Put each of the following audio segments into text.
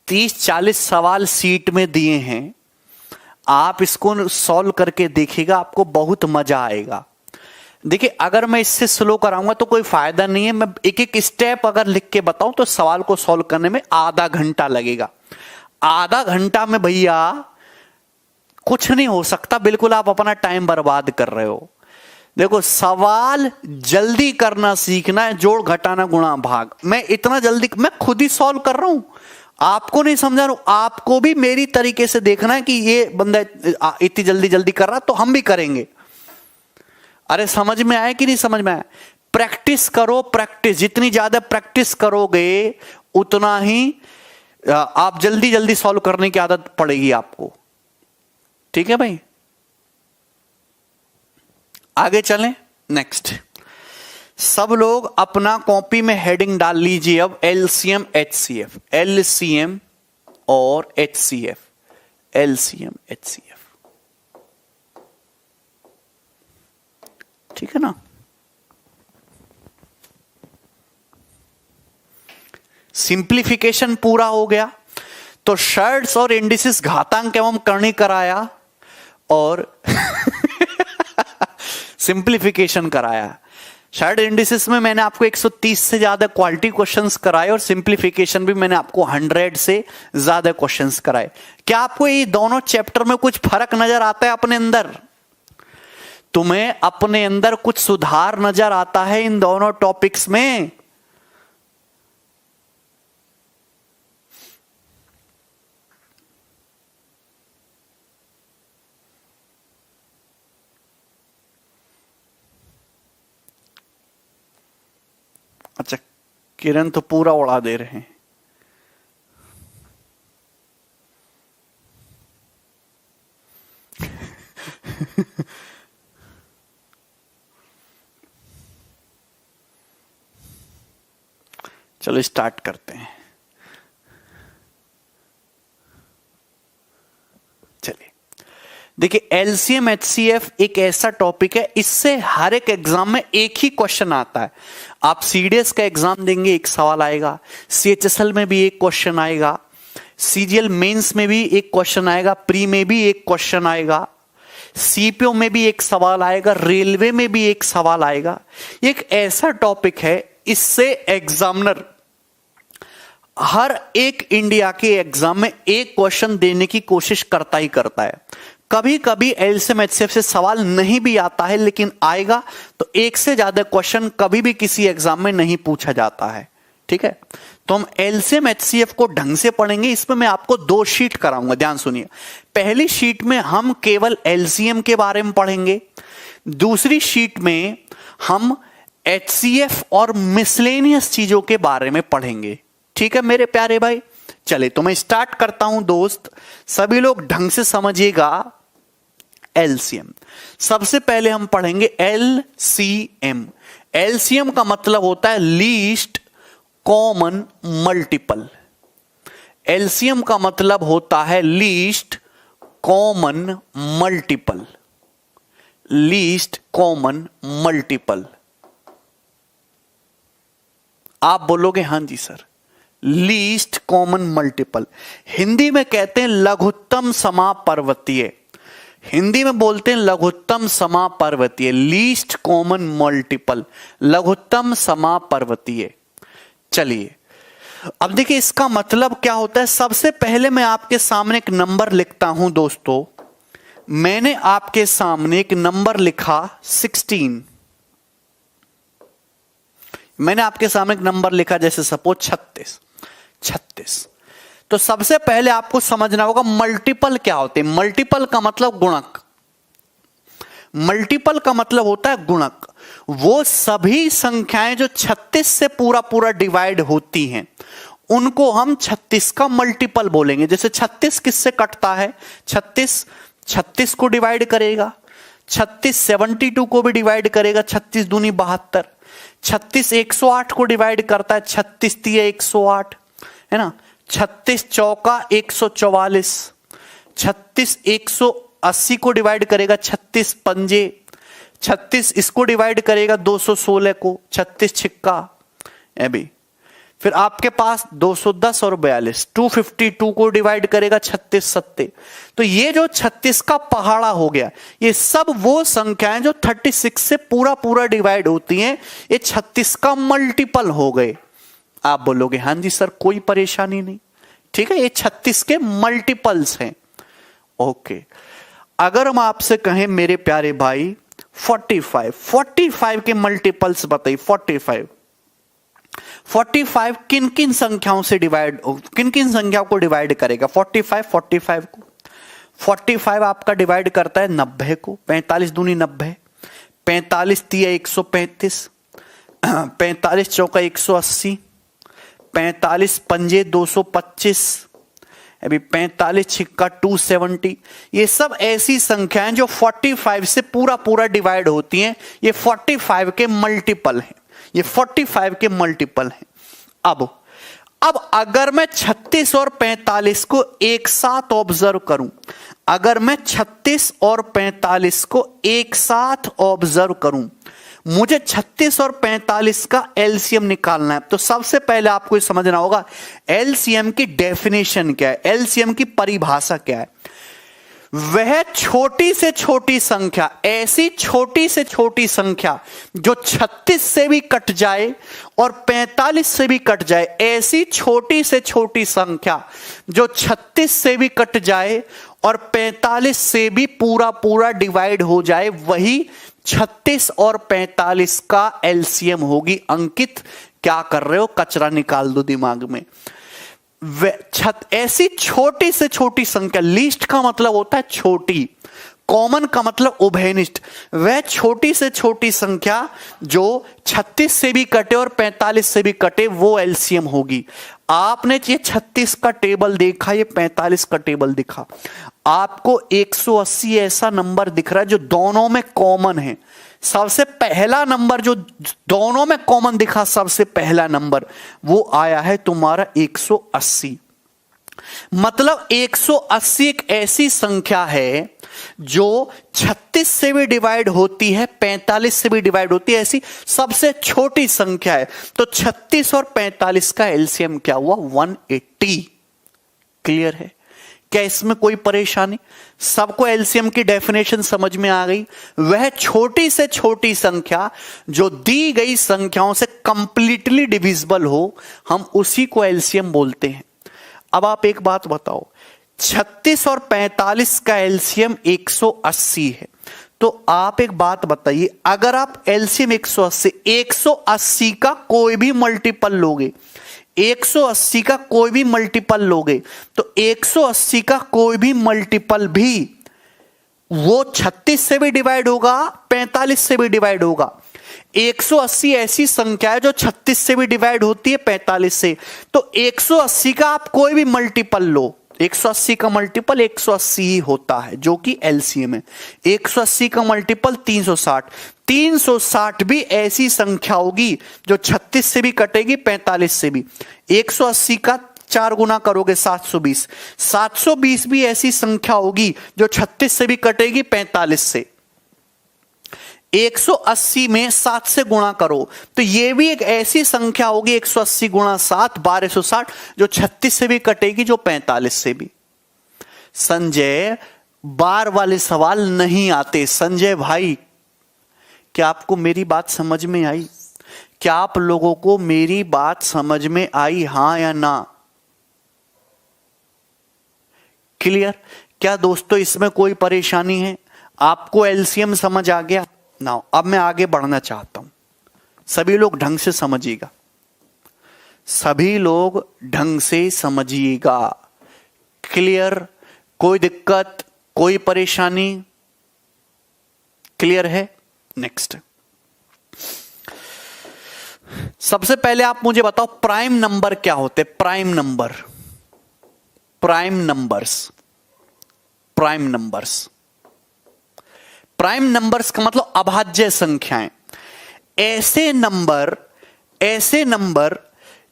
30-40 सवाल सीट में दिए हैं, आप इसको सॉल्व करके देखिएगा, आपको बहुत मजा आएगा। देखिए अगर मैं इससे स्लो कराऊंगा तो कोई फायदा नहीं है। मैं एक एक स्टेप अगर लिख के बताऊं तो सवाल को सॉल्व करने में आधा घंटा लगेगा। आधा घंटा में भैया कुछ नहीं हो सकता, बिल्कुल आप अपना टाइम बर्बाद कर रहे हो। देखो सवाल जल्दी करना सीखना है, जोड़ घटाना गुणा भाग। मैं इतना जल्दी मैं खुद ही सॉल्व कर रहा हूं, आपको नहीं समझा रहा हूं। आपको भी मेरी तरीके से देखना है कि ये बंदा इतनी जल्दी जल्दी कर रहा तो हम भी करेंगे। अरे समझ में आया कि नहीं समझ में आया? प्रैक्टिस करो, प्रैक्टिस जितनी ज्यादा प्रैक्टिस करोगे उतना ही आप जल्दी जल्दी सॉल्व करने की आदत पड़ेगी आपको। ठीक है भाई, आगे चलें। नेक्स्ट, सब लोग अपना कॉपी में हेडिंग डाल लीजिए अब एलसीएम एचसीएफ, एलसीएम और एचसीएफ, एलसीएम एचसीएफ। ठीक है ना? सिंप्लीफिकेशन पूरा हो गया तो शर्ट्स और इंडिसेस घातांक एवं करणी कराया और सिंप्लीफिकेशन कराया। शर्ट इंडिसेस में मैंने आपको 130 से ज्यादा क्वालिटी क्वेश्चंस कराए और सिंप्लीफिकेशन भी मैंने आपको 100 से ज्यादा क्वेश्चंस कराए। क्या आपको ये दोनों चैप्टर में कुछ फर्क नजर आता है अपने अंदर? तुम्हें अपने अंदर कुछ सुधार नजर आता है इन दोनों टॉपिक्स में? अच्छा, किरण तो पूरा उड़ा दे रहे हैं। चलो स्टार्ट करते हैं। चलिए देखिए, एलसीएम एचसीएफ एक ऐसा टॉपिक है, इससे हर एक एग्जाम में एक ही क्वेश्चन आता है। आप सीडीएस का एग्जाम देंगे एक सवाल आएगा, सीएचएसएल में भी एक क्वेश्चन आएगा, सीजीएल मेंस में भी एक क्वेश्चन आएगा, प्री में भी एक क्वेश्चन आएगा, सीपीओ में भी एक सवाल आएगा, रेलवे में भी एक सवाल आएगा। एक ऐसा टॉपिक है, इससे एग्जामिनर हर एक इंडिया के एग्जाम में एक क्वेश्चन देने की कोशिश करता ही करता है। कभी कभी एलसीएम एचसीएफ से सवाल नहीं भी आता है, लेकिन आएगा तो एक से ज्यादा क्वेश्चन कभी भी किसी एग्जाम में नहीं पूछा जाता है। ठीक है, तो हम एलसीएम एचसीएफ को ढंग से पढ़ेंगे। इसमें मैं आपको 2 शीट कराऊंगा, ध्यान सुनिए। पहली शीट में हम केवल एलसीएम के बारे में पढ़ेंगे, दूसरी शीट में हम एचसीएफ और मिसलेनियस चीजों के बारे में पढ़ेंगे। ठीक है मेरे प्यारे भाई, चले तो मैं स्टार्ट करता हूं दोस्त, सभी लोग ढंग से समझिएगा। एलसीएम सबसे पहले हम पढ़ेंगे एलसीएम। एलसीएम का मतलब होता है लीस्ट कॉमन मल्टीपल। एलसीएम का मतलब होता है least common multiple, least common multiple. आप बोलोगे हां जी sir, least common multiple Hindi में कहते हैं लघुत्तम समापर्वतीय, हिंदी में बोलते हैं लघुत्तम समापर्वतीय, लीस्ट कॉमन मल्टीपल, लघुत्तम समापर्वतीय। चलिए अब देखिए इसका मतलब क्या होता है। सबसे पहले मैं आपके सामने एक नंबर लिखता हूं दोस्तों। मैंने आपके सामने एक नंबर लिखा 16। मैंने आपके सामने एक नंबर लिखा जैसे सपोज 36। तो सबसे पहले आपको समझना होगा मल्टीपल क्या होते हैं। मल्टीपल का मतलब गुणक, मल्टीपल का मतलब होता है गुणक। वो सभी संख्याएं जो 36 से पूरा पूरा डिवाइड होती हैं उनको हम 36 का मल्टीपल बोलेंगे। जैसे 36 किससे कटता है? 36 को डिवाइड करेगा, 36 72 को भी डिवाइड करेगा, 36 दूनी 72, 36 108 को डिवाइड करता है, 36 तिया 108 है ना, 36 चौका 144, 36 180 को डिवाइड करेगा, 36 पंजे, 36 इसको डिवाइड करेगा 216 को, 36 छिक्का अभी फिर आपके पास 210 और 42, 252 को डिवाइड करेगा 36 सत्ते। तो ये जो 36 का पहाड़ा हो गया, ये सब वो संख्याएं जो 36 से पूरा पूरा डिवाइड होती हैं, ये 36 का मल्टीपल हो गए। आप बोलोगे हां जी सर कोई परेशानी नहीं, ठीक है, ये 36 के मल्टीपल्स हैं। ओके, अगर हम आपसे कहें मेरे प्यारे भाई 45 के मल्टीपल्स बताइए। 45 किन किन संख्याओं से डिवाइड, किन किन संख्याओं को डिवाइड करेगा? 45 को 45 आपका डिवाइड करता है 90 को। 45 दूनी 90, 45 तिया 135, 45 चौका 180, 45 पंजे 225, अभी 45 छिक्का 270। ये सब ऐसी संख्याएं जो 45 से पूरा पूरा डिवाइड होती हैं। ये 45 के मल्टीपल हैं, ये 45 के मल्टीपल हैं। अब अगर मैं 36 और 45 को एक साथ ऑब्जर्व करूं, अगर मैं 36 और 45 को एक साथ ऑब्जर्व करूं, मुझे 36 और 45 का एलसीएम निकालना है। तो सबसे पहले आपको समझना होगा एलसीएम की डेफिनेशन क्या है, एलसीएम की परिभाषा क्या है। वह छोटी से छोटी संख्या, ऐसी छोटी से छोटी संख्या जो 36 से भी कट जाए और 45 से भी कट जाए, ऐसी छोटी से छोटी संख्या जो 36 से भी कट जाए और 45 से भी पूरा पूरा डिवाइड हो जाए, वही 36 और 45 का एलसीएम होगी। अंकित क्या कर रहे हो, कचरा निकाल दो दिमाग में। ऐसी छोटी से छोटी संख्या, लीस्ट का मतलब होता है छोटी, कॉमन का मतलब उभयनिष्ठ, वह छोटी से छोटी संख्या जो 36 से भी कटे और 45 से भी कटे, वो एलसीएम होगी। आपने ये 36 का टेबल देखा, ये 45 का टेबल दिखा, आपको 180 ऐसा नंबर दिख रहा है जो दोनों में कॉमन है। सबसे पहला नंबर जो दोनों में कॉमन दिखा, सबसे पहला नंबर वो आया है तुम्हारा 180। मतलब 180 एक ऐसी संख्या है जो 36 से भी डिवाइड होती है, 45 से भी डिवाइड होती है, ऐसी सबसे छोटी संख्या है। तो 36 और 45 का एलसीएम क्या हुआ? 180। क्लियर है? क्या इसमें कोई परेशानी? सबको एलसीएम की डेफिनेशन समझ में आ गई? वह छोटी से छोटी संख्या जो दी गई संख्याओं से कंप्लीटली डिविजिबल हो, हम उसी को एलसीएम बोलते हैं। अब आप एक बात बताओ, 36 और 45 का एलसीएम 180 है, तो आप एक बात बताइए, अगर आप एलसीएम 180 का कोई भी मल्टीपल लोगे, 180 का कोई भी मल्टीपल लोगे, तो 180 का कोई भी मल्टीपल भी वो 36 से भी डिवाइड होगा, 45 से भी डिवाइड होगा। 180 ऐसी संख्या है जो 36 से भी डिवाइड होती है, 45 से। तो 180 का आप कोई भी मल्टीपल लो, 180 का मल्टीपल 180 ही होता है, जो कि एलसीएम है। 180 का मल्टीपल 360, 360 भी ऐसी संख्या होगी जो 36 से भी कटेगी, 45 से भी। 180 का 4 गुना करोगे 720, 720 भी ऐसी संख्या होगी जो 36 से भी कटेगी, 45 से। 180 में 7 से गुणा करो तो यह भी एक ऐसी संख्या होगी, 180 गुणा 7 1260, जो 36 से भी कटेगी, जो 45 से भी। संजय, बार वाले सवाल नहीं आते। संजय भाई, क्या आपको मेरी बात समझ में आई? क्या आप लोगों को मेरी बात समझ में आई, हां या ना? क्लियर? क्या दोस्तों इसमें कोई परेशानी है? आपको एलसीएम समझ आ गया ना? अब मैं आगे बढ़ना चाहता हूं, सभी लोग ढंग से समझिएगा, सभी लोग ढंग से समझिएगा। क्लियर? कोई दिक्कत, कोई परेशानी? क्लियर है? नेक्स्ट, सबसे पहले आप मुझे बताओ प्राइम नंबर क्या होते? Prime number, prime numbers, prime numbers, prime numbers का मतलब अभाज्य संख्याएं। ऐसे नंबर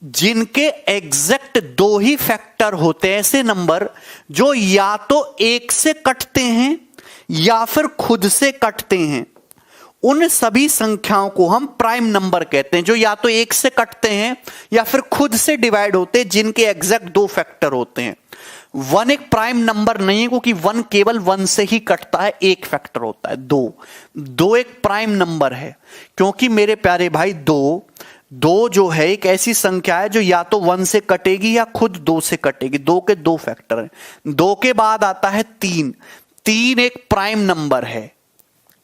जिनके एग्जैक्ट 2 ही फैक्टर होते हैं, ऐसे नंबर जो या तो 1 से कटते हैं या फिर खुद से कटते हैं, उन सभी संख्याओं को हम प्राइम नंबर कहते हैं, जो या तो 1 से कटते हैं या फिर खुद से डिवाइड होते हैं, जिनके एग्जैक्ट 2 फैक्टर होते हैं। 1 एक प्राइम नंबर नहीं है, क्योंकि 1 केवल 1 से ही कटता है, 1 फैक्टर होता है। 2 एक प्राइम नंबर है, क्योंकि मेरे प्यारे भाई 2 जो है एक ऐसी संख्या है जो या तो 1 से कटेगी या खुद 2 से कटेगी। 2 के 2 फैक्टर हैं। 2 के बाद आता है 3 एक प्राइम नंबर है,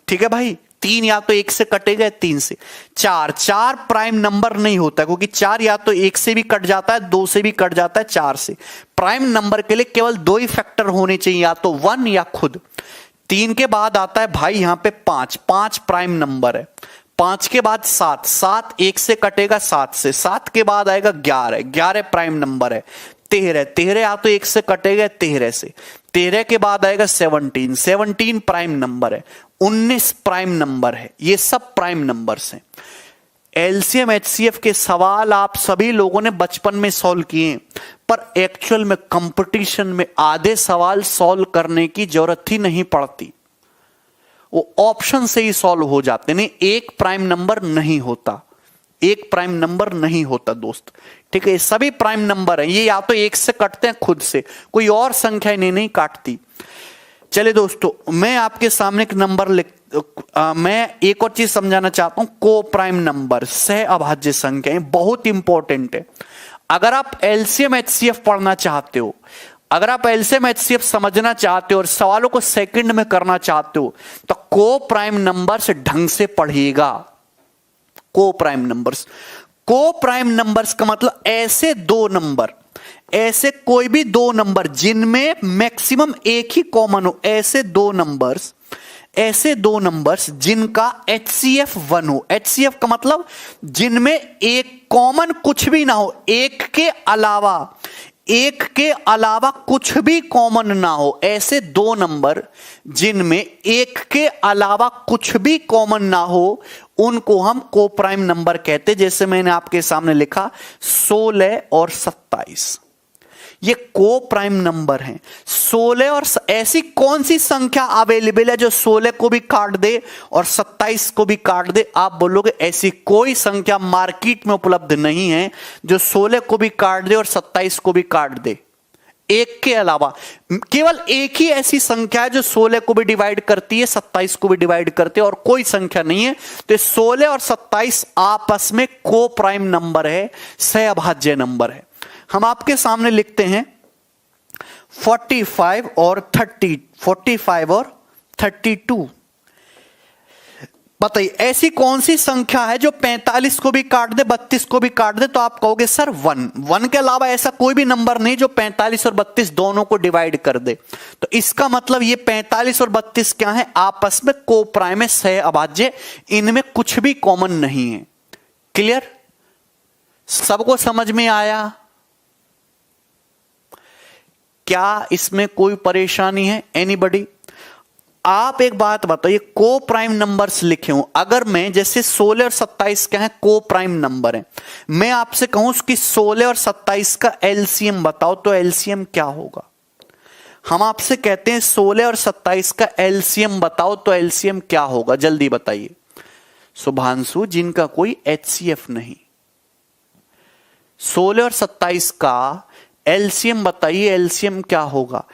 ठीक है भाई। 3 या तो 1 से कटेगा, 3 से। 4 प्राइम नंबर नहीं होता, क्योंकि 4 या तो 1 से भी कट जाता है, 2 से भी कट जाता है, 4 से। प्राइम नंबर के लिए केवल 2 ही फैक्टर होने चाहिए, या तो 1 या खुद। 3 के बाद आता है भाई यहां पे 5 प्राइम नंबर है। 5 के बाद 7 1 से कटेगा, 7 से। 7 के बाद आएगा 11 प्राइम नंबर है। 13 या तो 1 से कटेगा, 13 से। 13 के बाद आएगा 17 प्राइम नंबर है। 19 प्राइम नंबर है। ये सब प्राइम नंबर्स हैं। एलसीएम एचसीएफ के सवाल आप सभी लोगों ने बचपन में सॉल्व किए, पर एक्चुअल में कंपटीशन में आधे सवाल सॉल्व करने की जरूरत ही नहीं पड़ती, वो ऑप्शन से ही सॉल्व हो जाते। नहीं, एक प्राइम नंबर नहीं होता, एक प्राइम नंबर नहीं होता दोस्त, ठीक है। सभी प्राइम नंबर हैं, ये या तो 1 से कटते हैं खुद से, कोई और संख्या इन्हें नहीं काटती। चलिए दोस्तों, मैं आपके सामने एक नंबर मैं एक और चीज समझाना चाहता हूं। को प्राइम नंबर, सह अभाज्य संख्याएं बहुत इंपॉर्टेंट है। अगर आप एलसीएम एचसीएफ पढ़ना चाहते हो, अगर आप एलसीएम एचसीएफ समझना चाहते हो और सवालों को सेकंड में करना चाहते हो, तो को प्राइम नंबर्स ढंग से पढ़िएगा। को प्राइम नंबर्स का मतलब ऐसे 2 नंबर, ऐसे कोई भी 2 नंबर जिनमें मैक्सिमम एक ही कॉमन हो, ऐसे 2 नंबर्स जिनका HCF 1 हो। HCF का मतलब जिनमें एक कॉमन कुछ भी ना हो, एक के अलावा कुछ भी कॉमन ना हो, ऐसे 2 नंबर जिनमें एक के अलावा कुछ भी कॉमन ना हो, उनको हम को प्राइम नंबर कहते हैं। जैसे मैंने आपके सामने लिखा 16 और 27, ये को प्राइम नंबर हैं। 16 और ऐसी कौन सी संख्या अवेलेबल है जो 16 को भी काट दे और 27 को भी काट दे? आप बोलोगे ऐसी कोई संख्या मार्केट में उपलब्ध नहीं है जो 16 को भी काट दे और 27 को भी काट दे। एक के अलावा केवल एक ही ऐसी संख्या है जो 16 को भी डिवाइड करती है, 27 को भी डिवाइड करती है, और कोई संख्या नहीं है। तो 16 और 27 आपस में को प्राइम नंबर है, सहअभाज्य नंबर है। हम आपके सामने लिखते हैं 45 और 32। बताइए ऐसी कौन सी संख्या है जो 45 को भी काट दे, 32 को भी काट दे? तो आप कहोगे सर 1 के अलावा ऐसा कोई भी नंबर नहीं जो 45 और 32 दोनों को डिवाइड कर दे। तो इसका मतलब ये 45 और 32 क्या है? आपस में को प्राइम है, सहअभाज्य, इनमें कुछ भी कॉमन नहीं है। क्लियर? सबको समझ में आया? क्या इसमें कोई परेशानी है? एनीबडी? आप एक बात बताइए, को प्राइम नंबर्स लिखे हूं, अगर मैं जैसे 16 और 27 क्या है? को प्राइम नंबर है। मैं आपसे कहूं कि 16 और 27 का एलसीएम बताओ, तो एलसीएम क्या होगा? हम आपसे कहते हैं 16 और 27 का एलसीएम बताओ, तो एलसीएम क्या होगा? जल्दी बताइए। शुभांशु, जिनका कोई एचसीएफ नहीं, 16 और 27 का एलसीएम बताइए, एलसीएम क्या होगा?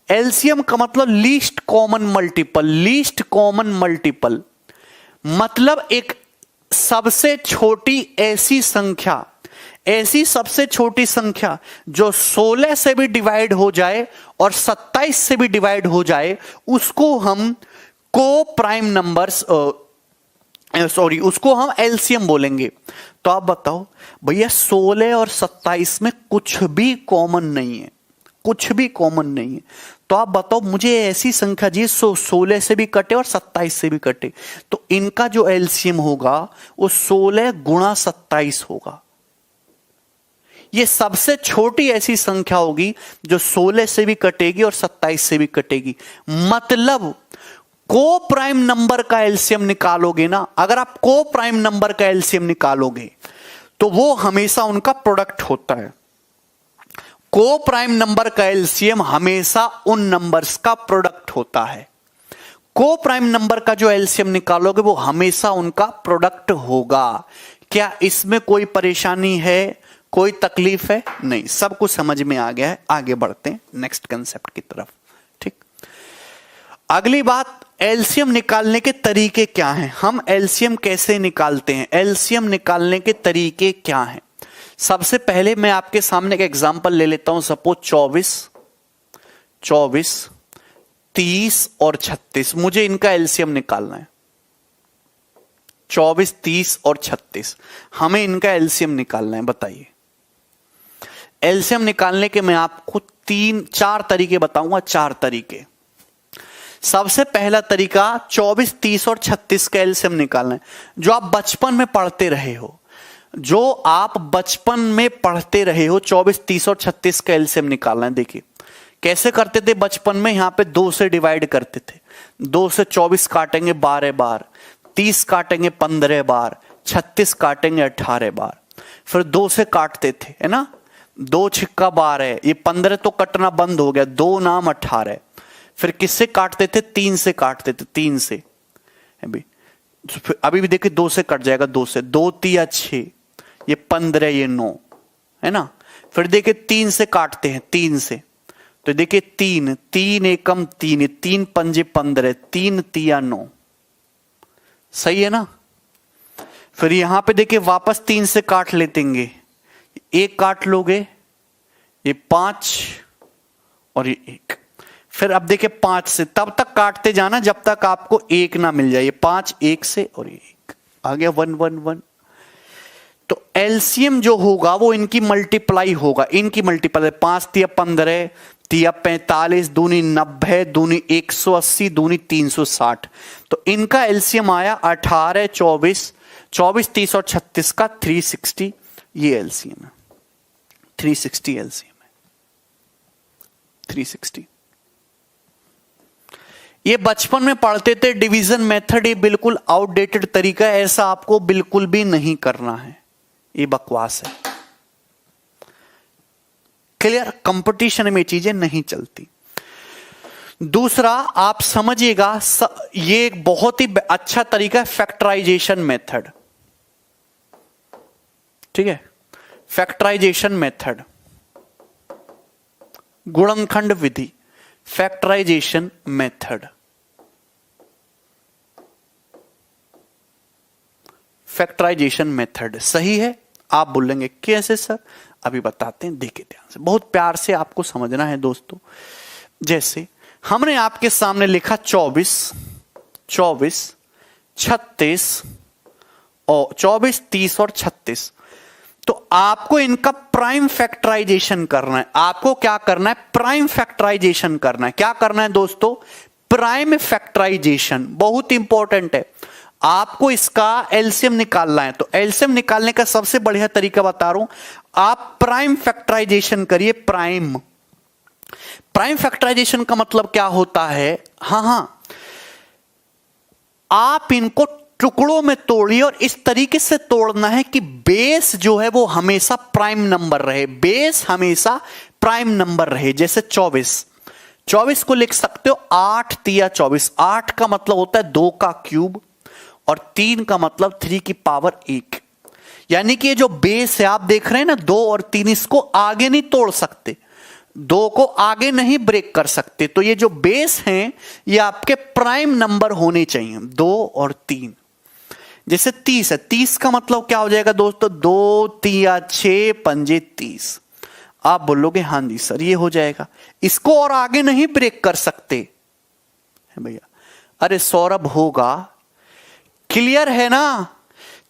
एलसीएम का मतलब least common multiple. Least common multiple मतलब एक सबसे छोटी ऐसी संख्या, ऐसी सबसे छोटी संख्या जो 16 से भी डिवाइड हो जाए और 27 से भी डिवाइड हो जाए, उसको हम को प्राइम नंबर्स उसको हम एलसीएम बोलेंगे। तो आप बताओ भैया, 16 और 27 में कुछ भी कॉमन नहीं है, कुछ भी कॉमन नहीं है। तो आप बताओ मुझे ऐसी संख्या जी 16 से भी कटे और 27 से भी कटे, तो इनका जो एलसीएम होगा वो 16 गुणा 27 होगा। ये सबसे छोटी ऐसी संख्या होगी जो 16 से भी कटेगी और 27 से भी कटेगी। मतलब को प्राइम नंबर का एलसीएम निकालोगे ना, अगर आप को प्राइम नंबर का एलसीएम निकालोगे तो वो हमेशा उनका प्रोडक्ट होता है। को प्राइम नंबर का एलसीएम हमेशा उन नंबर्स का प्रोडक्ट होता है। को प्राइम नंबर का जो एलसीएम निकालोगे वो हमेशा उनका प्रोडक्ट होगा। क्या इसमें कोई परेशानी है, कोई तकलीफ है? नहीं, सब कुछ समझ में आ गया है। आगे बढ़ते हैं नेक्स्ट कंसेप्ट की तरफ। ठीक, अगली बात, एलसीएम निकालने के तरीके क्या हैं? हम एलसीएम कैसे निकालते हैं? एलसीएम निकालने के तरीके क्या हैं? सबसे पहले मैं आपके सामने एक एग्जांपल ले लेता हूं। सपोज 24, 30 और 36, मुझे इनका एलसीएम निकालना है। 24, 30 और 36, हमें इनका एलसीएम निकालना है। बताइए, एलसीएम निकालने के मैं आपको 4 तरीके बताऊंगा। 4 तरीके। सबसे पहला तरीका 24, 30 और 36 का एलसीएम निकालना है, जो आप बचपन में पढ़ते रहे हो। 24, 30 और 36 का एलसीएम निकालना है। देखिए कैसे करते थे बचपन में। यहां पे 2 से डिवाइड करते थे। 2 से 24 काटेंगे 12 बार, 30 काटेंगे 15 बार, 36 काटेंगे 18 बार। फिर 2 से काटते थे, है ना। 2 छिक्का 12, ये 15 तो कटना बंद हो गया, 2 नाम 18। फिर किससे काटते थे? 3 से काटते थे, 3 से। अभी भी देखिए 2 से कट जाएगा, 2 से। 2 तिया 6, ये 15, ये 9, है ना। फिर देखिए 3 से काटते हैं, 3 से। तो देखिए 3 एकम 3, 3 पंजे 15, 3 तिया 9। सही है ना। फिर यहां पे देखिए वापस 3 से काट लेतेंगे। 1 काट लोगे, ये 5 और ये 1। फिर अब देखिए 5 से तब तक काटते जाना जब तक आपको 1 ना मिल जाए। 5 1 से और ये 1 आ गया, 1 1 1। तो एलसीएम जो होगा वो इनकी मल्टीप्लाई होगा। इनकी मल्टीप्लाई 5 तिया 15, तिया 45, दूनी 90, दूनी 180, दूनी 360। तो इनका एलसीएम आया 18, 24, 30 और 36 का 360। ये एलसीएम है, 360 एलसीएम है, 360। ये बचपन में पढ़ते थे डिवीजन मेथड, ये बिल्कुल आउटडेटेड तरीका है। ऐसा आपको बिल्कुल भी नहीं करना है, ये बकवास है। क्लियर? कंपटीशन में चीजें नहीं चलती। दूसरा आप समझिएगा, ये एक बहुत ही अच्छा तरीका है, फैक्टराइजेशन मेथड। ठीक है, फैक्टराइजेशन मेथड, गुणनखंड विधि, फैक्टराइजेशन मेथड। फैक्टराइजेशन मेथड सही है। आप बोलेंगे कैसे सर? अभी बताते हैं, देखिए ध्यान से, बहुत प्यार से आपको समझना है दोस्तों। जैसे हमने आपके सामने लिखा 24, 36 और 24, 30 और 36। तो आपको इनका प्राइम फैक्टराइजेशन करना है। आपको क्या करना है? प्राइम फैक्टराइजेशन करना है। क्या करना है दोस्तों? प्राइम फैक्टराइजेशन बहुत इंपॉर्टेंट है। आपको इसका एलसीएम निकालना है। तो एलसीएम निकालने का सबसे बढ़िया तरीका बता रहा हूं, आप प्राइम फैक्टराइजेशन करिए। प्राइम फैक्टराइजेशन का मतलब क्या होता है? हां, आप इनको टुकड़ों में तोड़िए और इस तरीके से तोड़ना है कि बेस जो है वो हमेशा प्राइम नंबर रहे। बेस हमेशा प्राइम नंबर रहे। जैसे 24 को लिख सकते हो 8 तिया 24। 8 का मतलब होता है 2 का क्यूब और 3 का मतलब 3 की पावर 1। यानी कि ये जो बेस है आप देख रहे हैं ना, 2 और 3, इसको आगे नहीं तोड़ सकते, 2 को आगे नहीं ब्रेक कर सकते। तो ये जो बेस हैं ये आपके प्राइम नंबर होने चाहिए, 2 और 3। जैसे 30 है, 30 का मतलब क्या हो जाएगा दोस्तों? 2 तिया 6 पंजे 30। आप बोलोगे हां जी सर ये हो जाएगा, इसको और आगे नहीं ब्रेक कर सकते भैया। अरे सौरभ होगा, क्लियर है ना।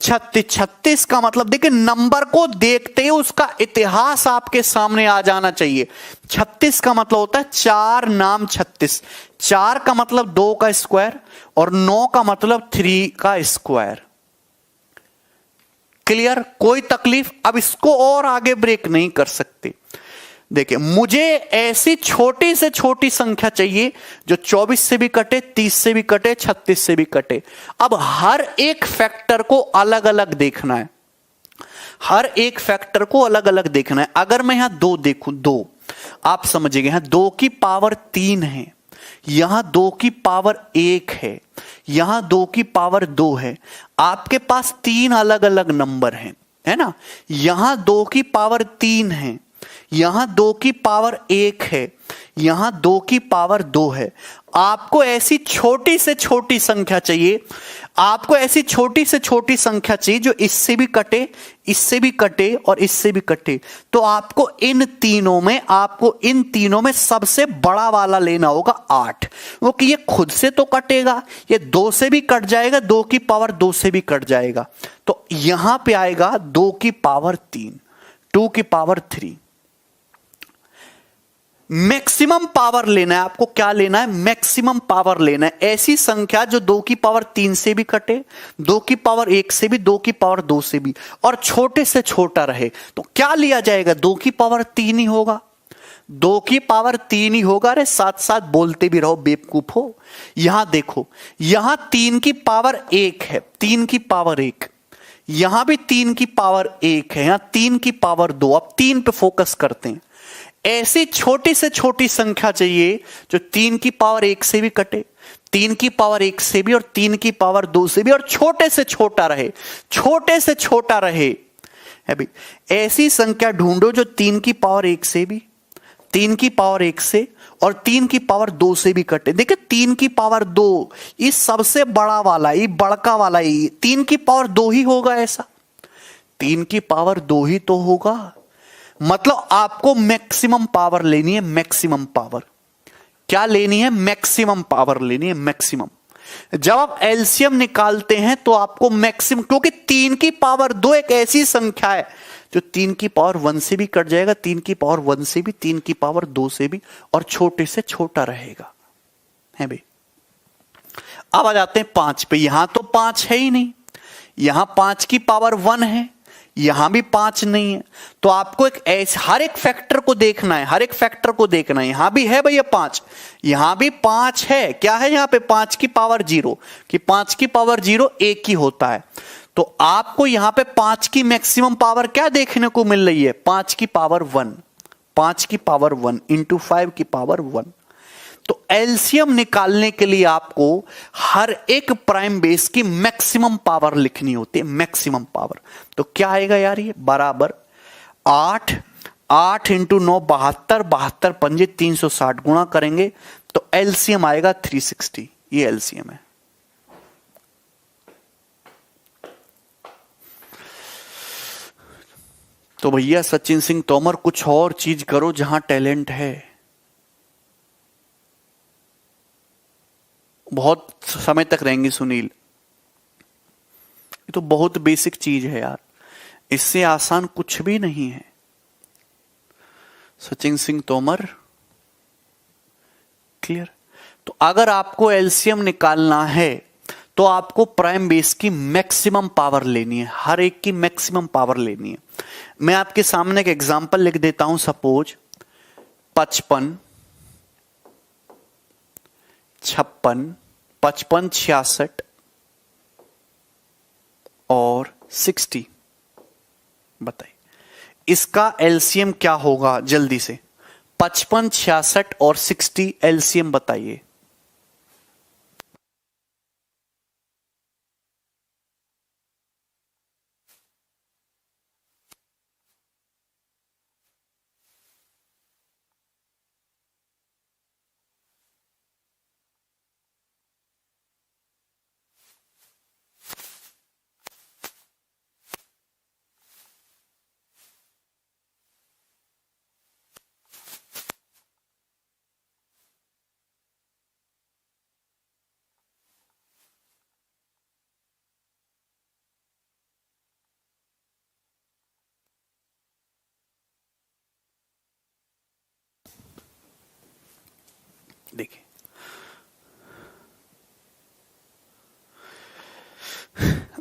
36 का मतलब देखिए, नंबर को देखते ही उसका इतिहास आपके सामने आ जाना चाहिए। 36 का मतलब होता है 4 नाम 36। 4 का मतलब 2 का स्क्वायर और 9 का मतलब 3 का स्क्वायर। क्लियर? कोई तकलीफ? अब इसको और आगे ब्रेक नहीं कर सकते। देखिए मुझे ऐसी छोटी से छोटी संख्या चाहिए जो 24 से भी कटे, 30 से भी कटे, 36 से भी कटे। अब हर एक फैक्टर को अलग अलग देखना है, हर एक फैक्टर को अलग अलग देखना है। अगर मैं यहां 2 देखूं, 2 आप समझिएगा, यहां 2 की पावर 3 है। यहां 2 की पावर 1 है, यहां 2 की पावर 2 है। आपके पास 3 अलग अलग नंबर हैं, है ना। यहां 2 की पावर 3 है, यहां 2 की पावर 1 है, यहां 2 की पावर 2 है। आपको ऐसी छोटी से छोटी संख्या चाहिए, आपको ऐसी छोटी से छोटी संख्या चाहिए जो इससे भी कटे, इससे भी कटे और इससे भी कटे। तो आपको इन तीनों में सबसे बड़ा वाला लेना होगा 8, क्योंकि ये खुद से तो कटेगा, ये 2 से भी कट जाएगा, 2 की पावर 2 से भी कट जाएगा। तो यहां पे आएगा 2 की पावर 3, 2 की पावर 3। मैक्सिमम पावर लेना है आपको। क्या लेना है? मैक्सिमम पावर लेना है। ऐसी संख्या जो 2 की पावर 3 से भी कटे, 2 की पावर 1 से भी, 2 की पावर 2 से भी, और छोटे से छोटा रहे। तो क्या लिया जाएगा? 2 की पावर 3 ही होगा, 2 की पावर 3 ही होगा। अरे साथ साथ बोलते भी रहो, बेवकूफ हो। यहां देखो, यहां 3 की पावर 1 है, 3 की पावर 1, यहां भी 3 की पावर 1 है, यहां 3 की पावर 2। अब 3 पे फोकस करते हैं। ऐसी छोटी से छोटी संख्या चाहिए जो 3 की पावर 1 से भी कटे, 3 की पावर 1 से भी, और 3 की पावर 2 से भी, और छोटे से छोटा रहे, छोटे से छोटा रहे। अभी ऐसी संख्या ढूंढो जो 3 की पावर 1 से भी, 3 की पावर 1 से और 3 की पावर 2 से भी कटे। देखिए 3 की पावर 2, ये सबसे बड़ा वाला, ये बड़का वाला, ये 3 की पावर 2 ही होगा। ऐसा 3 की पावर 2 ही तो होगा। मतलब आपको मैक्सिमम पावर लेनी है, मैक्सिमम पावर। क्या लेनी है? मैक्सिमम पावर लेनी है, मैक्सिमम। जब आप एलसीएम निकालते हैं तो आपको मैक्सिमम, क्योंकि 3 की पावर 2 एक ऐसी संख्या है जो 3 की पावर 1 से भी कट जाएगा, 3 की पावर 1 से भी, 3 की पावर 2 से भी, और छोटे से छोटा रहेगा, है भाई। अब आ जाते हैं 5 पे। यहां तो 5 है ही नहीं, यहां 5 की पावर 1 है, यहां भी 5 नहीं है। तो आपको हर एक फैक्टर को देखना है, हर एक फैक्टर को देखना है। यहां भी है भैया 5, यहां भी 5 है। क्या है यहां पे? 5 की पावर 0, कि 5 की पावर 0 1 ही होता है। तो आपको यहां पे 5 की मैक्सिमम पावर क्या देखने को मिल रही है? 5 की पावर 1, 5 की पावर 1 इंटू 5 की पावर 1। तो एलसीएम निकालने के लिए आपको हर एक प्राइम बेस की मैक्सिमम पावर लिखनी होती है, मैक्सिमम पावर। तो क्या आएगा यार? ये बराबर 8, 8 इंटू 9 72, 72 पंजे 360, गुणा करेंगे तो एलसीएम आएगा 360। ये एलसीएम है। तो भैया सचिन सिंह तोमर, कुछ और चीज करो जहां टैलेंट है। बहुत समय तक रहेंगे सुनील, ये तो बहुत बेसिक चीज है यार, इससे आसान कुछ भी नहीं है। सचिन सिंह तोमर, क्लियर? तो अगर आपको एलसीएम निकालना है तो आपको प्राइम बेस की मैक्सिमम पावर लेनी है, हर एक की मैक्सिमम पावर लेनी है। मैं आपके सामने एक एग्जांपल लिख देता हूं। सपोज 55, 56, 55, 66 और 60। बताइए इसका एलसीएम क्या होगा? जल्दी से 55, 66 और 60 एलसीएम बताइए। देखिए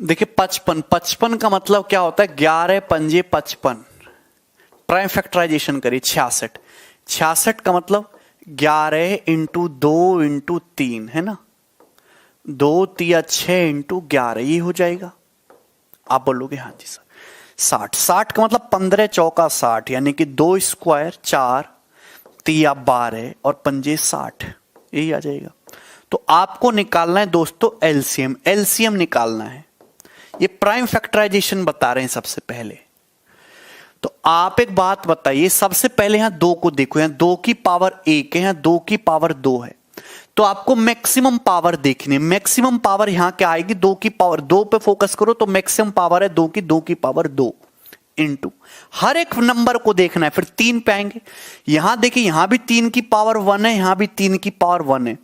देखिए 55, 55 का मतलब क्या होता है? 11 पंजे 55। प्राइम फैक्टराइजेशन करिए 66, 66 का मतलब 11 इंटू 2 इंटू 3 है ना, 2 तिया 6 इंटू 11, ये हो जाएगा। आप बोलोगे हाँ जी सर। 60, 60 का मतलब 15 चौका 60, यानी कि 2 स्क्वायर 4 तिया 12 और पंजे 60। यही आ जाएगा। तो आपको निकालना है दोस्तों एलसीएम, एलसीएम निकालना है। ये प्राइम फैक्टराइजेशन बता रहे हैं सबसे पहले। तो आप एक बात बताइए, सबसे पहले यहां 2 को देखो, यहां 2 की पावर 1 है, यहां 2 की पावर 2 है। तो आपको मैक्सिमम पावर देखनी है। मैक्सिमम पावर यहां क्या आएगी, 2 की पावर 2 पे फोकस करो तो मैक्सिमम पावर है 2 की पावर 2 इंटू हर एक नंबर को देखना है। फिर 3 पे आएंगे, यहां देखिए यहां भी 3 की पावर 1 है, यहां भी 3 की पावर 1 है।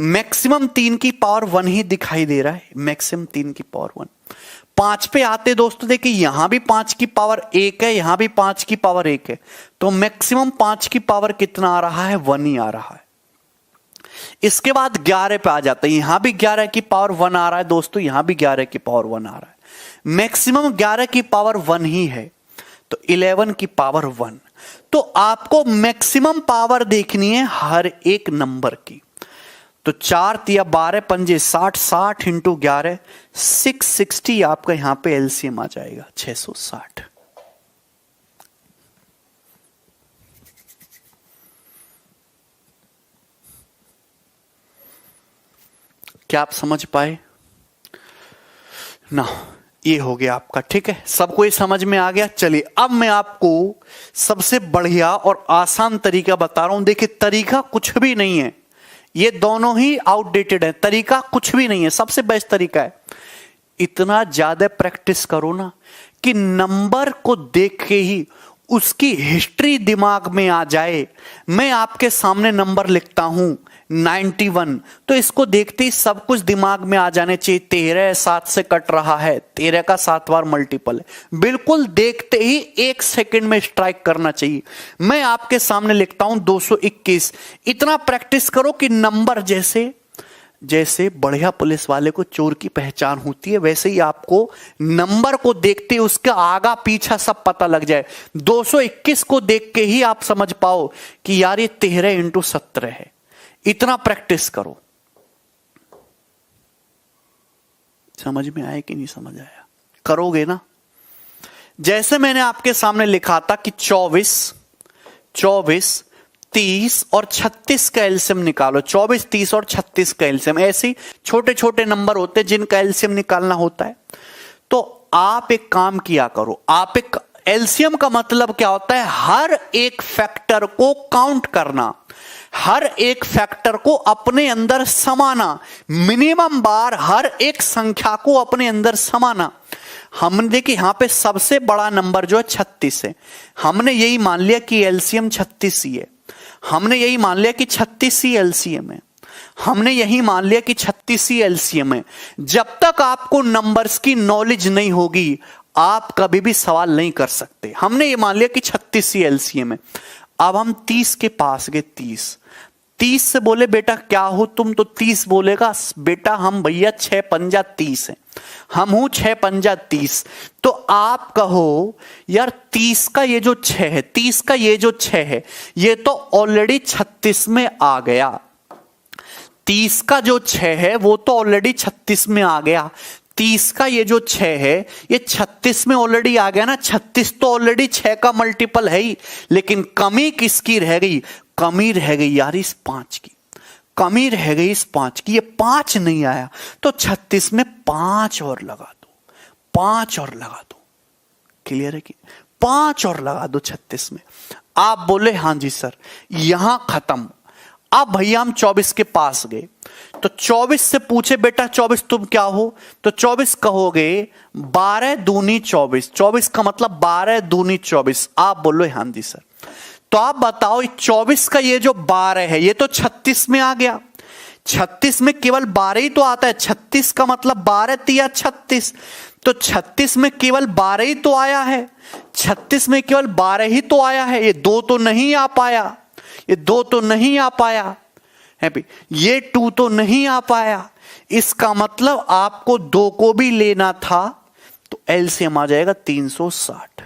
मैक्सिमम 3 की पावर 1 ही दिखाई दे रहा है, मैक्सिमम 3 की पावर 1। 5 पे आते दोस्तों, देखिए यहां भी 5 की पावर 1 है, यहां भी 5 की पावर 1 है। तो मैक्सिमम 5 की पावर कितना आ रहा है, 1 ही आ रहा है। इसके बाद 11 पे आ जाता है, यहां भी 11 की पावर 1 आ रहा है दोस्तों, यहां भी 11 की पावर 1 आ रहा है। मैक्सिमम 11 की पावर 1 ही है, तो 11 की पावर 1। तो आपको मैक्सिमम पावर देखनी है हर एक नंबर की। तो 4 तिया 12 पंजे 60, 60 इंटू 11 660 आपका यहां पे एलसीएम आ जाएगा 660। क्या आप समझ पाए ना? ये हो गया आपका, ठीक है, सबको ये समझ में आ गया। चलिए अब मैं आपको सबसे बढ़िया और आसान तरीका बता रहा हूं। देखिए तरीका कुछ भी नहीं है, ये दोनों ही आउटडेटेड है। तरीका कुछ भी नहीं है, सबसे बेस्ट तरीका है इतना ज्यादा प्रैक्टिस करो ना कि नंबर को देख के ही उसकी हिस्ट्री दिमाग में आ जाए। मैं आपके सामने नंबर लिखता हूं 91, तो इसको देखते ही सब कुछ दिमाग में आ जाने चाहिए। 13 7 से कट रहा है, 13 का 7 बार मल्टीपल है, बिल्कुल देखते ही 1 सेकंड में स्ट्राइक करना चाहिए। मैं आपके सामने लिखता हूं 221। इतना प्रैक्टिस करो कि नंबर जैसे जैसे बढ़िया पुलिस वाले को चोर की पहचान होती है, वैसे ही आपको नंबर को देखते उसका आगा पीछा सब पता लग जाए। 221 को देख के ही आप समझ पाओ कि यार ये 13 इंटू 17 है। इतना प्रैक्टिस करो। समझ में आया कि नहीं समझ आया? करोगे ना? जैसे मैंने आपके सामने लिखा था कि 24, 30 और 36 का एलसीएम निकालो। 24, 30 और 36 का एलसीएम, ऐसे छोटे छोटे नंबर होते हैं जिनका एलसीएम निकालना होता है। तो आप एक काम किया करो, आप एक एलसीएम का मतलब क्या होता है, हर एक फैक्टर को काउंट करना, हर एक फैक्टर को अपने अंदर समाना, मिनिमम बार हर एक संख्या को अपने अंदर समाना। हमने देखिए यहां पे सबसे बड़ा नंबर जो है 36 है, हमने यही मान लिया कि एलसीएम 36 ही है। हमने यही मान लिया कि 36 ही एलसीएम है, हमने यही मान लिया कि 36 ही एलसीएम है। जब तक आपको नंबर्स की नॉलेज नहीं होगी आप कभी भी सवाल नहीं कर सकते। हमने ये मान लिया कि 36 ही एलसीएम है। अब हम 30 के पास गए, 30 से बोले बेटा क्या हो तुम, तो 30 बोलेगा बेटा हम भैया 6 पंजा 30 है, हम हूं 6 पंजा 30। तो आप कहो यार 30 का ये जो 6 है, 30 का ये जो 6 है, ये तो ऑलरेडी 36 में आ गया। 30 का जो 6 है वो तो ऑलरेडी 36 में आ गया। 30 का ये जो 6 है ये 36 में ऑलरेडी आ गया ना। 36 तो ऑलरेडी 6 का मल्टीपल है ही, लेकिन कमी किसकी रह गई, कमी रह गई यार इस 5 की, कमी रह गई इस 5 की। ये 5 नहीं आया तो 36 में 5 और लगा दो, 5 और लगा दो। क्लियर है कि 5 और लगा दो 36 में। आप बोले हां जी सर, यहां खत्म। अब भैया हम 24 के पास गए, तो 24 से पूछे बेटा 24 तुम क्या हो, तो 24 कहोगे 12 दूनी 24, 24 का मतलब 12 दूनी 24। आप बोलो हां जी सर। तो आप बताओ 24 का ये जो 12 है ये तो 36 में आ गया। 36 में केवल 12 ही तो आता है, 36 का मतलब 12 तिया 36, तो 36 में केवल 12 ही तो आया है, 36 में केवल 12 ही तो आया है। ये 2 तो नहीं आ पाया, ये 2 तो नहीं आ पाया है, ये 2 तो नहीं आ पाया। इसका मतलब आपको 2 को भी लेना था, तो एलसीएम आ जाएगा 360।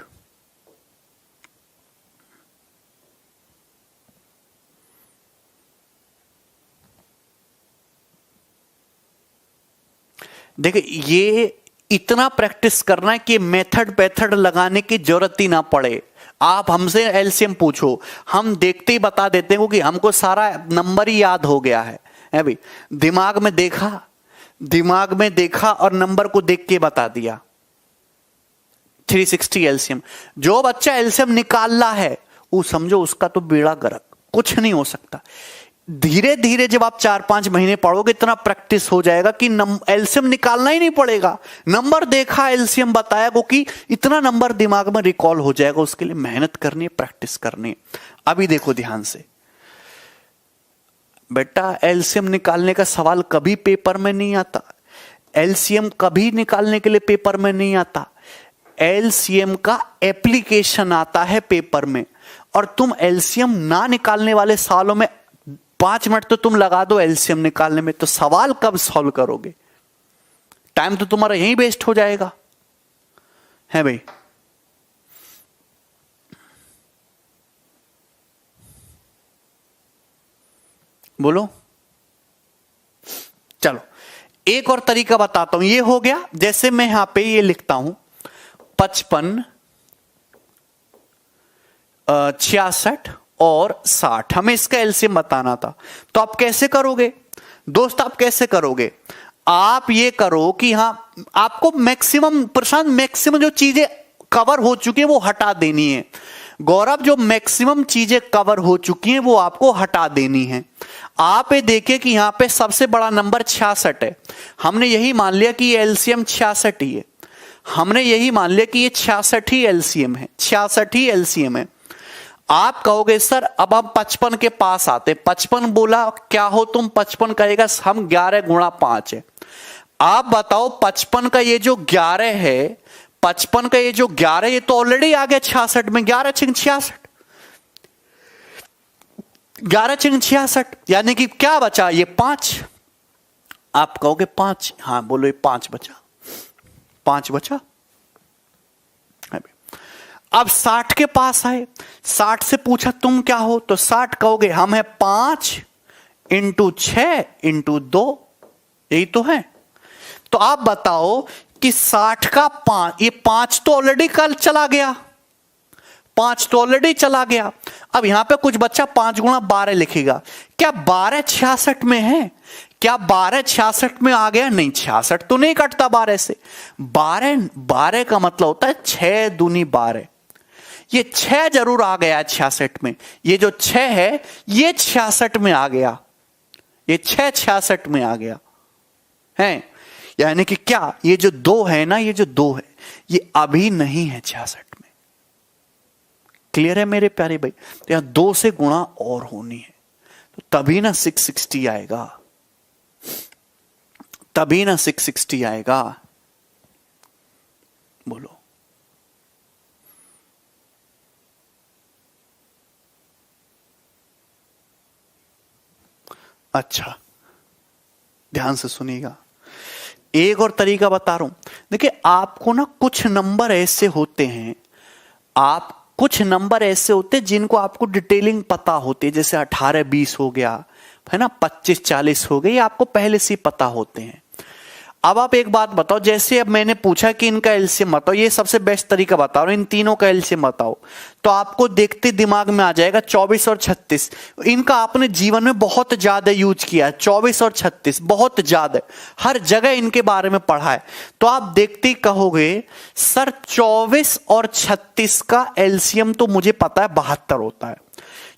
देखिए इतना प्रैक्टिस करना है कि मेथड लगाने की जरूरत ही ना पड़े। आप हमसे एलसीएम पूछो, हम देखते ही बता देते हैं क्योंकि हमको सारा नंबर ही याद हो गया है भाई। दिमाग में देखा और नंबर को देख के बता दिया। 360 एलसीएम। जो बच्चा एलसीएम निकालना है वो समझो उसका तो बेड़ा गर्क, कुछ नहीं हो सकता। धीरे धीरे जब आप 4-5 महीने पढ़ोगे इतना प्रैक्टिस हो जाएगा कि एलसीएम निकालना ही नहीं पड़ेगा। नंबर देखा, एलसीएम बताया कि इतना नंबर दिमाग में रिकॉल हो जाएगा। उसके लिए मेहनत करनी है, प्रैक्टिस करनी है। अभी देखो ध्यान से बेटा, एलसीएम निकालने का सवाल कभी पेपर में नहीं आता। एलसीएम कभी निकालने के लिए पेपर में नहीं आता। एलसीएम का एप्लीकेशन आता है पेपर में। और तुम एलसीएम ना निकालने वाले सालों में 5 मिनट तो तुम लगा दो एलसीएम निकालने में, तो सवाल कब सॉल्व करोगे? टाइम तो तुम्हारा यहीं वेस्ट हो जाएगा, है भाई। बोलो। चलो एक और तरीका बताता हूं। ये हो गया, जैसे मैं यहां पे ये लिखता हूं 55, 66 और 60, हमें इसका एलसीएम बताना था। तो आप कैसे करोगे दोस्त? आप कैसे करोगे? आप ये करो कि हां आपको मैक्सिमम, प्रशांत मैक्सिमम जो चीजें कवर हो चुकी है वो हटा देनी है। गौरव, जो मैक्सिमम चीजें कवर हो चुकी हैं वो आपको हटा देनी है। आप ये देखिए कि यहां पे सबसे बड़ा नंबर 66 है। हमने यही मान लिया कि ये एलसीएम 66 ही है। हमने यही मान लिया कि ये 66 ही एलसीएम है, 66 ही एलसीएम है। आप कहोगे सर अब हम 55 के पास आते। 55 बोला क्या हो तुम? 55 कहेगा हम 11 गुणा 5 है। आप बताओ 55 का ये जो 11 है, 55 का ये जो 11, ये तो ऑलरेडी आ गया 66 में। 11 छिंग 66, 11 छिंग 66, यानी कि क्या बचा? ये 5। आप कहोगे 5, हाँ बोलो ये 5 बचा, 5 बचा। अब 60 के पास आए, 60 से पूछा तुम क्या हो? तो 60 कहोगे हम है 5 × 6 × 2, यही तो है। तो आप बताओ कि 60 का 5, ये 5 तो ऑलरेडी कल चला गया, 5 तो ऑलरेडी चला गया। अब यहां पे कुछ बच्चा 5 × 12 लिखेगा। क्या 12 66 में है? क्या 12 66 में आ गया? नहीं, 66 तो नहीं कटता 12 से। 12 का मतलब होता है 6 दूनी 12। ये 6 जरूर आ गया 66 में। ये जो 6 है ये 66 में आ गया, ये 6 66 में आ गया है। यानी कि क्या ये जो 2 है ना, ये जो 2 है ये अभी नहीं है 66 में। क्लियर है मेरे प्यारे भाई? तो यहां 2 से गुणा और होनी है, तो तभी ना 660 आएगा, तभी ना 660 आएगा। बोलो। अच्छा ध्यान से सुनिएगा, एक और तरीका बता रहा हूं। देखिए आपको ना कुछ नंबर ऐसे होते हैं, कुछ नंबर ऐसे होते हैं जिनको आपको डिटेलिंग पता होती है। जैसे 18-20 हो गया है ना, 25-40 हो गए, ये आपको पहले से ही पता होते हैं। अब आप एक बात बताओ, जैसे अब मैंने पूछा कि इनका एलसीएम बताओ, ये सबसे बेस्ट तरीका बता रहा हूं, इन तीनों का एलसीएम बताओ, तो आपको देखते दिमाग में आ जाएगा 24 और 36। इनका आपने जीवन में बहुत ज्यादा यूज किया है, 24 और 36 बहुत ज्यादा, हर जगह इनके बारे में पढ़ा है। तो आप देखते ही कहोगे सर 24 और 36 का एलसीएम तो मुझे पता है 72 होता है।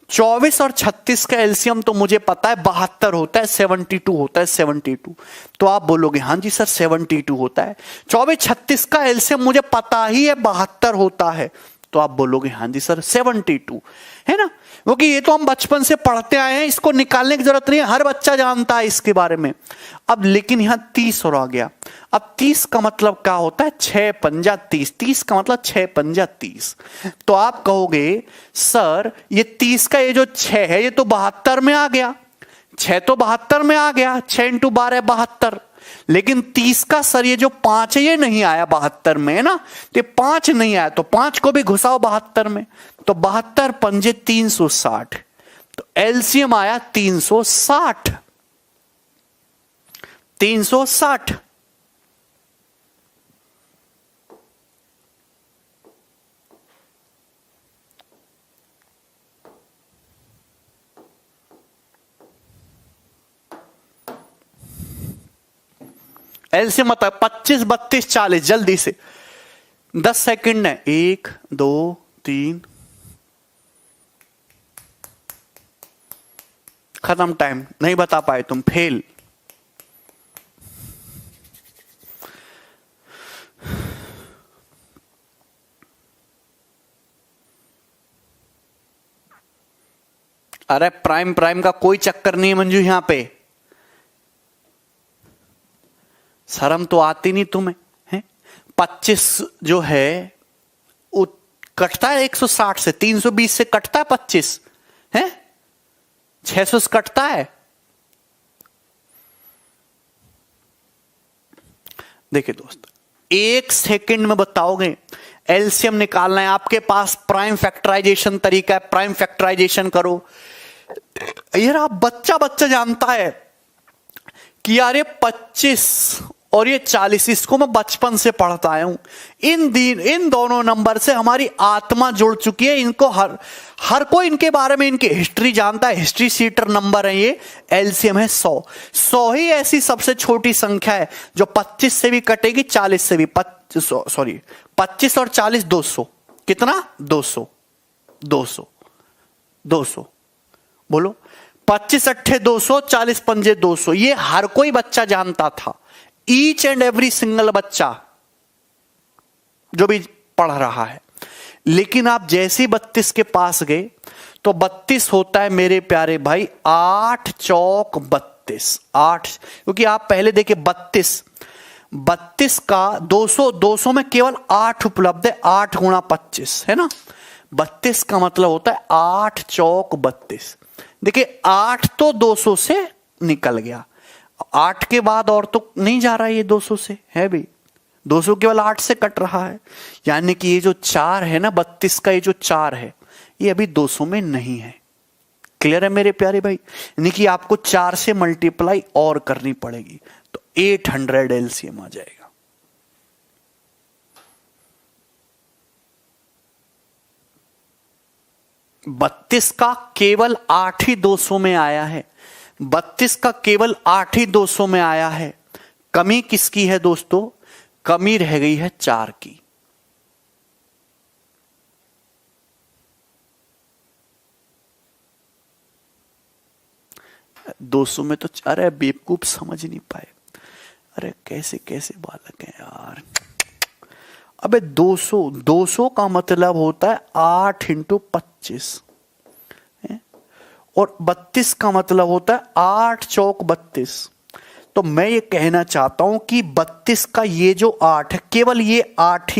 24 और 36 का एलसीएम तो मुझे पता है 72 होता है, 72 होता है, 72। तो आप बोलोगे हाँ जी सर 72 होता है। 24-36 का एलसीएम मुझे पता ही है 72 होता है, तो आप बोलोगे हाँ जी सर 72 है ना, क्योंकि ये तो हम बचपन से पढ़ते आए हैं, इसको निकालने की जरूरत नहीं है, हर बच्चा जानता है इसके बारे में। अब लेकिन यहां 30 और आ गया। अब 30 का मतलब क्या होता है? 6 पंजा 30, 30 का मतलब 6 पंजा 30। तो आप कहोगे सर ये 30 का ये जो 6 है ये तो 72 में आ गया, 6 तो 72 में आ गया, 6 × 12 72। लेकिन 30 का सर ये जो 5 है ये नहीं आया 72 में, है ना, तो 5 नहीं आया, तो 5 को भी घुसाओ 72 में, तो 72 पंजे 360, तो एलसीएम आया 360। 360 एलसीएम मतलब 25, 32, 40, जल्दी से 10 सेकंड है। 1 2 3, खत्म टाइम। नहीं बता पाए तुम, फेल। अरे प्राइम प्राइम का कोई चक्कर नहीं है मंजू यहां पे। शर्म तो आती नहीं तुम्हें है? 25 जो है वो कटता है 160 से, 320 से कटता है 25 है, 600 से कटता है। देखिए दोस्त, 1 सेकंड में बताओगे एलसीएम निकालना है। आपके पास प्राइम फैक्टराइजेशन तरीका है, प्राइम फैक्टराइजेशन करो। यार आप बच्चा बच्चा जानता है कि यार ये 25 और ये 40, इसको मैं बचपन से पढ़ता आया हूं। इन दोनों नंबर से हमारी आत्मा जुड़ चुकी है। इनको हर कोई इनके बारे में, इनकी हिस्ट्री जानता है। हिस्ट्री सीटर नंबर है ये। एलसीएम है 100। 100 ही ऐसी सबसे छोटी संख्या है जो 25 से भी कटेगी, 40 से भी। 25 और 40 200। कितना? 200। 200 200 बोलो। 25 अट्ठे 200, 40 पंजे 200। ये हर कोई बच्चा जानता था। ईच एंड एवरी सिंगल बच्चा जो भी पढ़ रहा है। लेकिन आप जैसे 32 के पास गए तो 32 होता है मेरे प्यारे भाई 8 चौक 32। 8, क्योंकि आप पहले देखिए 32 का 200 में केवल 8 उपलब्ध है। 8 गुणा 25 है ना। 32 का मतलब होता है 8 चौक 32। देखिए 8 तो 200 से निकल गया, 8 के बाद और तो नहीं जा रहा है ये 200 से, है भी 200 केवल 8 से कट रहा है। यानी कि ये जो 4 है ना, 32 का ये जो 4 है ये अभी 200 में नहीं है। क्लियर है मेरे प्यारे भाई? यानी कि आपको 4 से मल्टीप्लाई और करनी पड़ेगी तो 800 एलसीएम आ जाएगा। बत्तीस का केवल 8 ही 200 में आया है। 32 का केवल 8 ही 200 में आया है। कमी किसकी है दोस्तों? कमी रह गई है 4 की। दो सौ में तो, अरे बेवकूफ समझ नहीं पाए। अरे कैसे कैसे बालक हैं यार। अबे 200 का मतलब होता है 8 इंटू 25 और 32 का मतलब होता है 8 चौक 32। तो मैं ये कहना चाहता हूं कि 32 का ये जो 8 है, केवल ये 8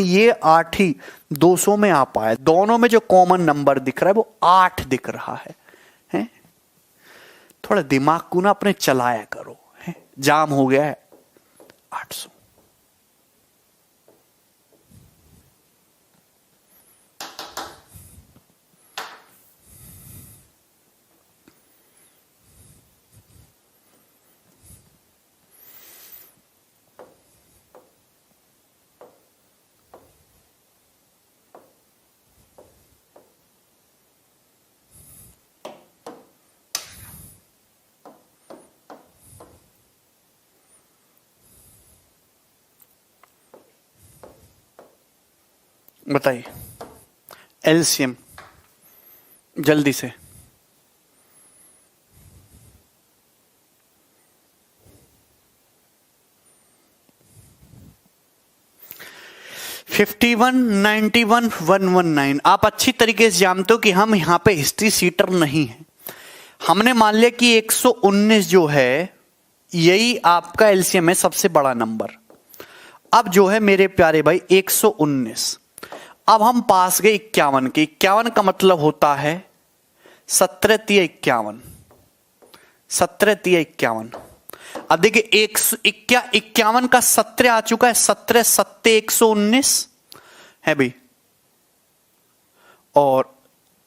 ही 200 में आ पाया। दोनों में जो कॉमन नंबर दिख रहा है वो 8 दिख रहा है। थोड़ा दिमाग को ना अपने चलाया करो, है? जाम हो गया है 800। बताइए एलसीएम जल्दी से। $51, $91, $119। आप अच्छी तरीके से जानते हो कि हम यहां पे हिस्ट्री सीटर नहीं है। हमने मान लिया कि 119 जो है यही आपका एलसीएम है, सबसे बड़ा नंबर। अब जो है मेरे प्यारे भाई 119, अब हम पास गए 51 के। 51 का मतलब होता है 17 तिया 51, 17 तिया 51। अब देखिए 51 का 17 आ चुका है, 17 सत्ते 119 है भाई, और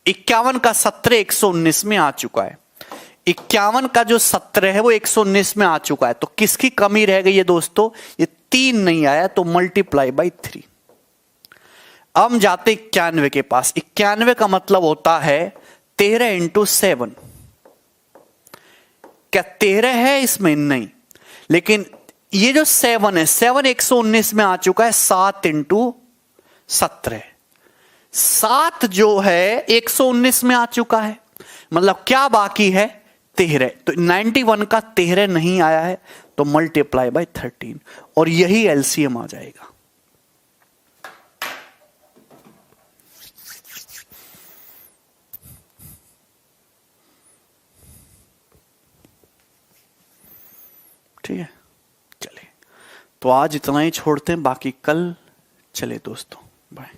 51 का 17 119 में आ चुका है। 51 का जो 17 है वो 119 में आ चुका है। तो किसकी कमी रह गई है दोस्तों? ये 3 नहीं आया, तो मल्टीप्लाई बाई 3। अब हम जाते 91 के पास। 91 का मतलब होता है 13 इंटू 7। क्या 13 है इसमें? नहीं, लेकिन ये जो 7 है, 7 119 में आ चुका है, 7 इंटू 17, 7 जो है 119 में आ चुका है, मतलब क्या बाकी है 13। तो 91 का 13 नहीं आया है, तो मल्टीप्लाई बाय 13 और यही एलसीएम आ जाएगा। ठीक है, चलिए तो आज इतना ही छोड़ते हैं, बाकी कल चले दोस्तों, बाय।